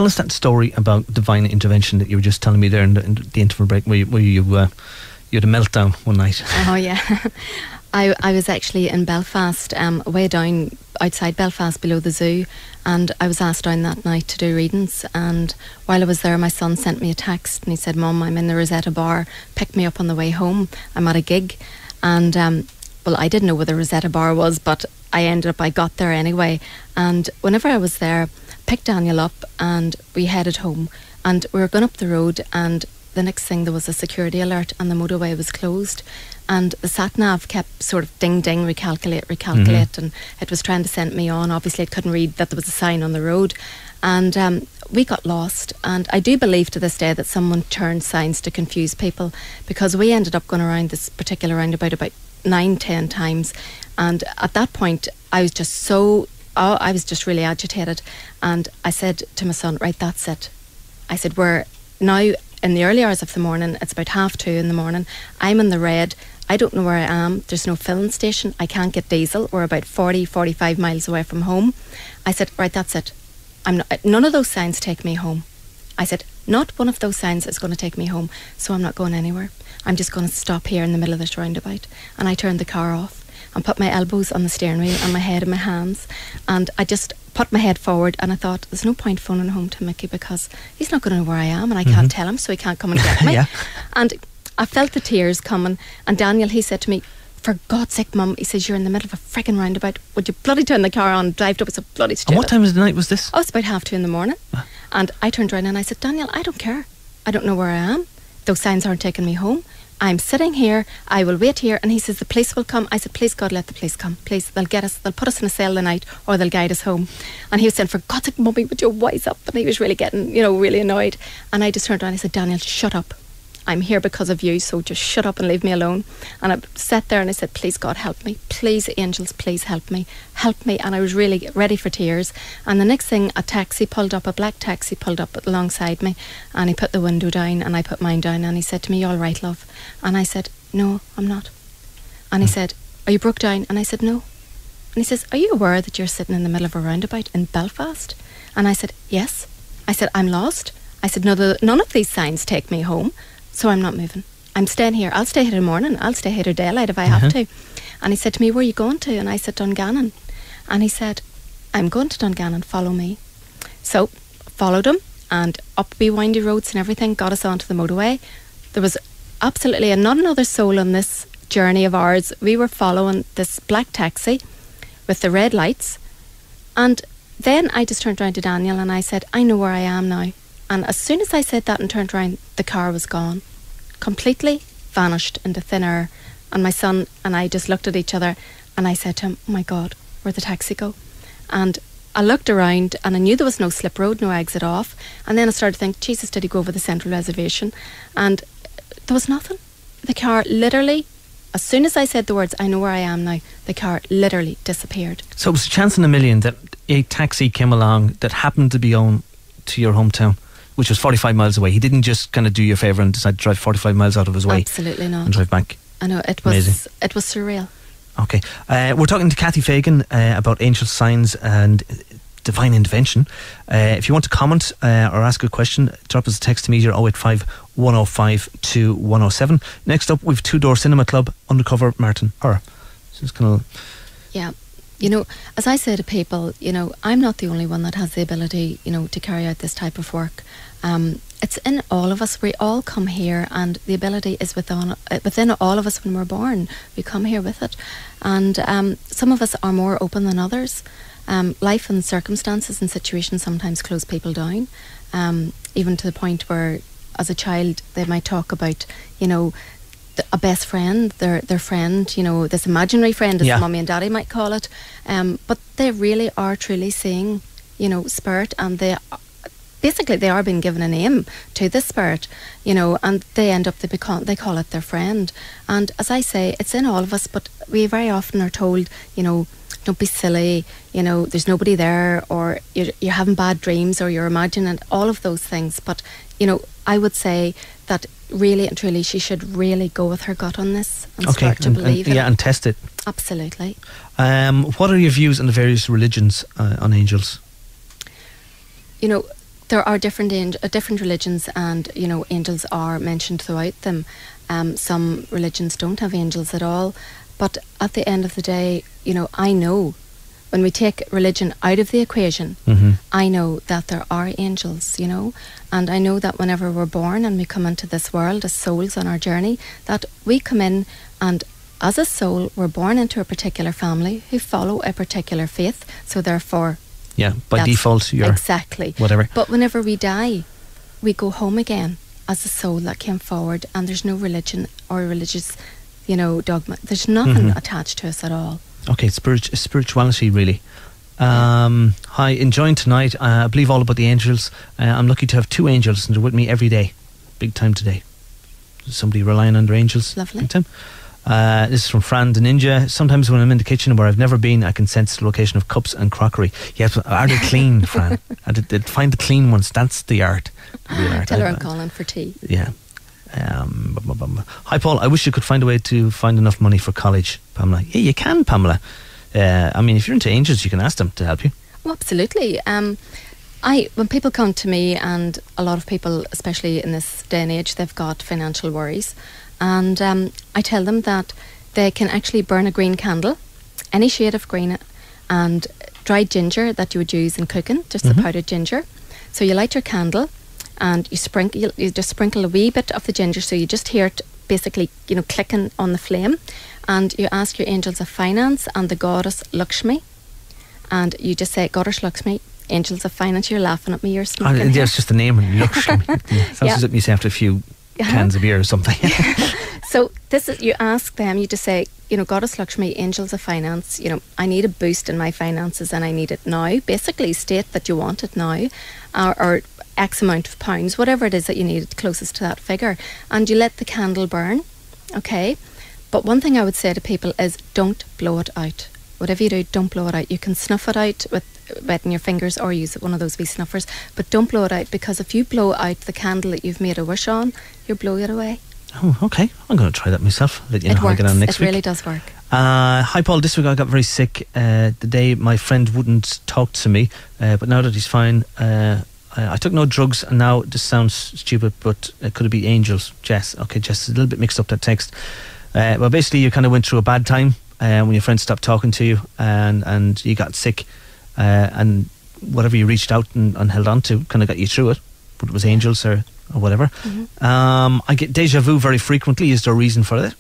tell us that story about divine intervention that you were just telling me there in the interval break, where you had a meltdown one night. Oh yeah. I was actually in Belfast, way down outside Belfast below the zoo, and I was asked down that night to do readings. And while I was there, my son sent me a text and he said, "Mum, I'm in the Rosetta Bar, pick me up on the way home. I'm at a gig." And well, I didn't know where the Rosetta Bar was, but I got there anyway. And whenever I was there, picked Daniel up and we headed home, and we were going up the road, and the next thing there was a security alert and the motorway was closed, and the sat-nav kept sort of ding ding, recalculate, and it was trying to send me on. Obviously it couldn't read that there was a sign on the road, and we got lost. And I do believe to this day that someone turned signs to confuse people, because we ended up going around this particular roundabout about 9-10 times, and at that point I was just really agitated, and I said to my son, "Right, that's it." I said, "We're now in the early hours of the morning, it's about 2:30 in the morning, I'm in the red, I don't know where I am, there's no filling station, I can't get diesel, we're about 40-45 miles away from home." I said, "Right, that's it. None of those signs take me home." I said, "Not one of those signs is going to take me home, so I'm not going anywhere. I'm just going to stop here in the middle of this roundabout." And I turned the car off and put my elbows on the steering wheel and my head in my hands, and I just put my head forward, and I thought, there's no point phoning home to Mickey, because he's not going to know where I am, and I can't tell him, so he can't come and get me. Yeah. And I felt the tears coming, and Daniel, he said to me, "For God's sake, Mum," he says, "you're in the middle of a frigging roundabout, would you bloody turn the car on and drive up? It's so bloody stupid." And what time of the night was this? Oh, it's about 2:30 in the morning. And I turned around and I said, "Daniel, I don't care. I don't know where I am. Those signs aren't taking me home. I'm sitting here, I will wait here." And he says, "The police will come." I said, "Please God, let the police come. Please, they'll get us, they'll put us in a cell the night, or they'll guide us home." And he was saying, "For God's sake, Mummy, would you wise up?" And he was really getting, really annoyed. And I just turned around and I said, "Daniel, shut up. I'm here because of you, so just shut up and leave me alone." And I sat there and I said, "Please God, help me. Please, angels, please help me. Help me." And I was really ready for tears. And the next thing, a black taxi pulled up alongside me, and he put the window down and I put mine down, and he said to me, "You all right, love?" And I said, "No, I'm not." And he said, "Are you broke down?" And I said, "No." And he says, "Are you aware that you're sitting in the middle of a roundabout in Belfast?" And I said, "Yes." I said, "I'm lost." I said, "None of these signs take me home, so I'm not moving. I'm staying here. I'll stay here in the morning. I'll stay here till daylight if I have to." And he said to me, "Where are you going to?" And I said, "Dungannon." And he said, "I'm going to Dungannon, follow me." So followed him, and up wee windy roads and everything, got us onto the motorway. There was absolutely not another soul on this journey of ours. We were following this black taxi with the red lights, and then I just turned around to Daniel and I said, "I know where I am now." And as soon as I said that and turned around, the car was gone, completely vanished into thin air. And my son and I just looked at each other, and I said to him, "Oh my God, where'd the taxi go?" And I looked around and I knew there was no slip road, no exit off. And then I started to think, Jesus, did he go over the central reservation? And there was nothing. The car literally, as soon as I said the words, "I know where I am now," the car literally disappeared. So it was a chance in a million that a taxi came along that happened to be on to your hometown, which was 45 miles away. He didn't just kind of do you a favour and decide to drive 45 miles out of his way. Absolutely not. And drive back. I know, it was surreal. Okay. We're talking to Kathy Fagan about angel signs and divine intervention. If you want to comment or ask a question, drop us a text to Meteor 085 105 2107. Next up, we've Two Door Cinema Club, Undercover Martin Horror. So it's kind of... Yeah. As I say to people, I'm not the only one that has the ability, to carry out this type of work. It's in all of us. We all come here, and the ability is within all of us when we're born. We come here with it. And some of us are more open than others. Life and circumstances and situations sometimes close people down, even to the point where, as a child, they might talk about, a best friend, their friend, this imaginary friend, as Mummy and Daddy might call it. But they really are truly seeing, spirit, and they are being given a name to this spirit, and they end up, they call it their friend. And as I say, it's in all of us, but we very often are told, don't be silly, there's nobody there, or you're having bad dreams, or you're imagining all of those things. But, I would say that really and truly she should really go with her gut on this and start to believe it. Yeah, and test it. Absolutely. What are your views on the various religions on angels? there are different religions, and angels are mentioned throughout them. Some religions don't have angels at all, but at the end of the day, I know when we take religion out of the equation, I know that there are angels, and I know that whenever we're born and we come into this world as souls on our journey, that we come in, and as a soul, we're born into a particular family who follow a particular faith, so therefore, yeah, by default, you're exactly whatever. But whenever we die, we go home again as a soul that came forward, and there's no religion or religious, dogma. There's nothing attached to us at all. Okay, spirituality, really. Hi, enjoying tonight. I believe all about the angels. I'm lucky to have 2 angels, and they're with me every day. Big time today. Somebody relying on their angels. Lovely. Big time. This is from Fran the Ninja. Sometimes when I'm in the kitchen where I've never been, I can sense the location of cups and crockery. Yes, are they clean, Fran? Find the clean ones. That's the art. Tell her I'm calling for tea. Yeah. Hi, Paul. I wish you could find a way to find enough money for college, Pamela. Yeah, you can, Pamela. If you're into angels, you can ask them to help you. Oh, absolutely. When people come to me, and a lot of people, especially in this day and age, they've got financial worries, and I tell them that they can actually burn a green candle, any shade of green, and dried ginger that you would use in cooking, just the powdered ginger. So you light your candle, and you just sprinkle a wee bit of the ginger, so you just hear it basically, clicking on the flame, and you ask your angels of finance and the goddess Lakshmi, and you just say, Goddess Lakshmi, angels of finance. You're laughing at me, you're smoking. Yeah, it's just the name, Lakshmi. Sounds as if you say after a few cans of beer or something. So you ask them, you just say, Goddess Lakshmi, angels of finance, I need a boost in my finances and I need it now. Basically state that you want it now, or X amount of pounds, whatever it is that you need, closest to that figure, and you let the candle burn. Okay, but one thing I would say to people is don't blow it out. Whatever you do, don't blow it out. You can snuff it out with wetting your fingers, or use one of those wee snuffers, but don't blow it out, because if you blow out the candle that you've made a wish on, you'll blow it away. Oh, okay. I'm going to try that myself. Let you know It how I works. get on next It week. really does work. Hi, Paul. This week I got very sick. The day my friend wouldn't talk to me, but now that he's fine, I took no drugs, and now this sounds stupid, but could it be angels? Jess. Okay, Jess, a little bit mixed up, that text. Well, basically you kind of went through a bad time when your friend stopped talking to you, and you got sick, and whatever you reached out and held on to kind of got you through it, but it was angels or whatever. I get deja vu very frequently. Is there a reason for it?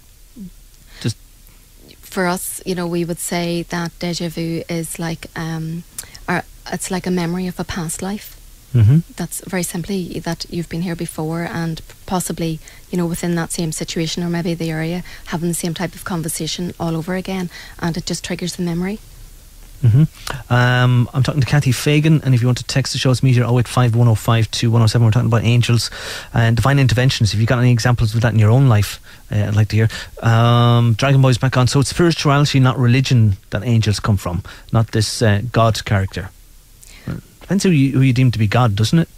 Just for us, we would say that deja vu is like it's like a memory of a past life. That's very simply that you've been here before, and possibly within that same situation, or maybe the area, having the same type of conversation all over again, and it just triggers the memory. I'm talking to Kathy Fagan, and if you want to text the show, it's meter 085 105 2107. We're talking about angels and divine interventions. If you've got any examples of that in your own life, I'd like to hear. Dragon Boy's back on. So it's spirituality, not religion, that angels come from, not this God character. Depends who you deem to be God, doesn't it?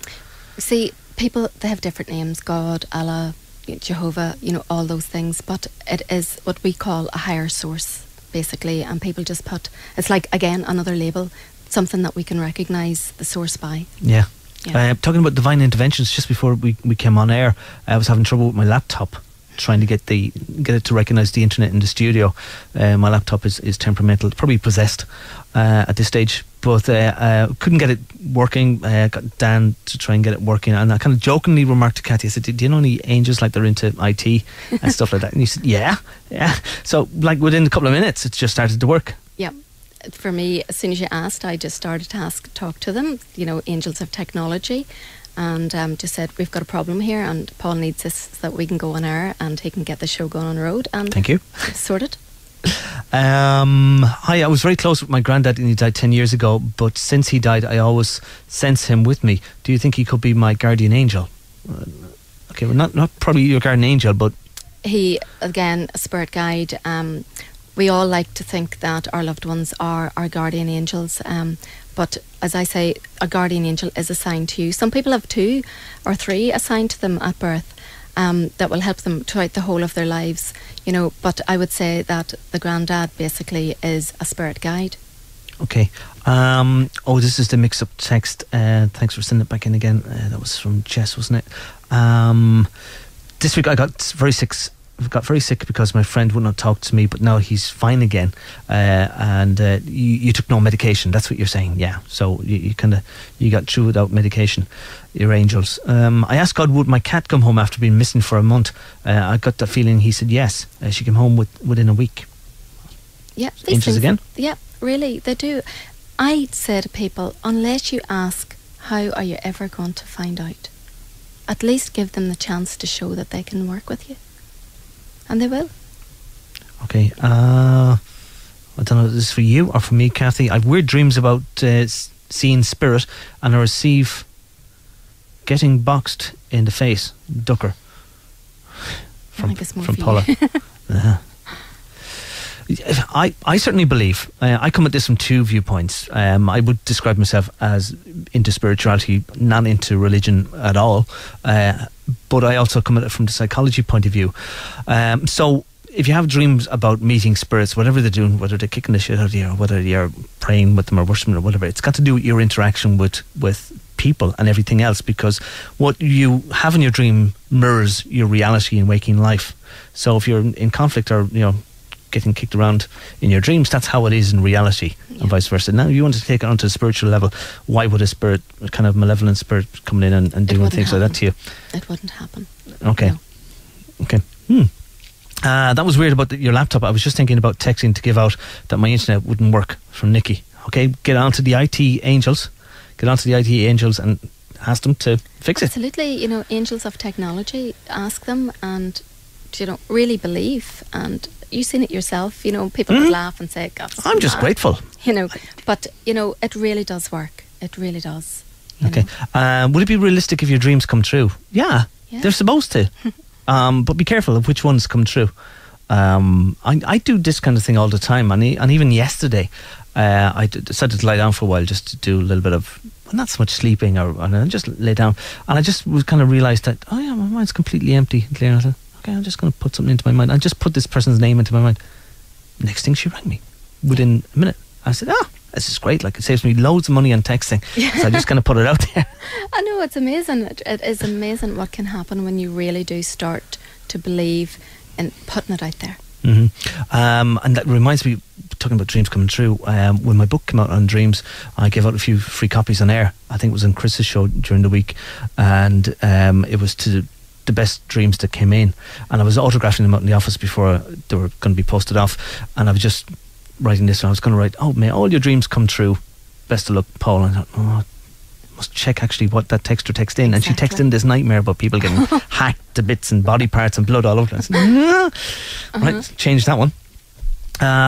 See, people, they have different names: God, Allah, Jehovah, all those things, but it is what we call a higher source, basically, and people just put, it's like, again, another label, something that we can recognise the source by. Yeah. Talking about divine interventions, just before we came on air, I was having trouble with my laptop, trying to get it to recognise the internet in the studio. My laptop is temperamental, probably possessed at this stage, but couldn't get it working. Got Dan to try and get it working, and I kind of jokingly remarked to Kathy, I said, do you know any angels, like they're into IT and stuff like that? And he said, yeah. So like within a couple of minutes it just started to work. Yeah. For me, as soon as you asked, I just started to talk to them, angels of technology, and just said, we've got a problem here, and Paul needs this so that we can go on air and he can get the show going on the road. And thank you. Sorted. Hi, I was very close with my granddad, and he died 10 years ago, but since he died I always sense him with me. Do you think he could be my guardian angel? Okay, well, not probably your guardian angel, but he, again, a spirit guide. We all like to think that our loved ones are our guardian angels, but as I say, a guardian angel is assigned to you. Some people have 2 or 3 assigned to them at birth, that will help them throughout the whole of their lives, but I would say that the granddad basically is a spirit guide. Okay. This is the mix-up text. Thanks for sending it back in again. That was from Jess, wasn't it? This week I got very sick because my friend would not talk to me, but now he's fine again. And you took no medication. That's what you're saying, yeah. So you got through without medication. You're angels. I asked God, would my cat come home after being missing for a month? I got that feeling. He said yes. She came home within a week. Yeah, angels again. Yeah, really, they do. I say to people, unless you ask, how are you ever going to find out? At least give them the chance to show that they can work with you. And they will. Okay. I don't know if this is for you or for me, Kathy. I have weird dreams about seeing spirit, and I receive getting boxed in the face. Ducker. From Paula. I certainly believe. I come at this from two viewpoints. I would describe myself as into spirituality, not into religion at all. But I also come at it from the psychology point of view. So if you have dreams about meeting spirits, whatever they're doing, whether they're kicking the shit out of you or whether you're praying with them or worshiping or whatever, it's got to do with your interaction with people and everything else, because what you have in your dream mirrors your reality in waking life. So if you're in conflict or, getting kicked around in your dreams, that's how it is in reality, and vice versa. Now, if you want to take it onto a spiritual level, why would a kind of malevolent spirit coming in and doing things like that to you? It wouldn't happen. Okay. No. Okay. That was weird about your laptop. I was just thinking about texting to give out that my internet wouldn't work from Nikki. Okay, get on to the IT angels. Get on to the IT angels and ask them to fix it. Absolutely. Angels of technology, ask them and, really believe. And you've seen it yourself. People would laugh and say, God, I'm just grateful. But, it really does work. It really does. Okay. Would it be realistic if your dreams come true? Yeah. They're supposed to. But be careful of which ones come true. I do this kind of thing all the time. And even yesterday, I decided to lie down for a while just to do a little bit of, not so much sleeping, and just lay down. And I just was kind of realised that, my mind's completely empty. Clear. I thought, okay, I'm just going to put something into my mind. I just put this person's name into my mind. Next thing, she rang me within a minute. I said, this is great. Like, it saves me loads of money on texting. So I just kind of put it out there. I know, it's amazing. It is amazing what can happen when you really do start to believe in putting it out there. And that reminds me, talking about dreams coming true, when my book came out on dreams, I gave out a few free copies on air. I think it was on Chris's show during the week, and it was to the best dreams that came in, and I was autographing them out in the office before they were going to be posted off, and I was just writing this, and I was going to write, may all your dreams come true, best of luck, Paul. And I thought, must check actually what that texter texted in. And she texted in this nightmare about people getting hacked to bits and body parts and blood all over the place. Right, change that one.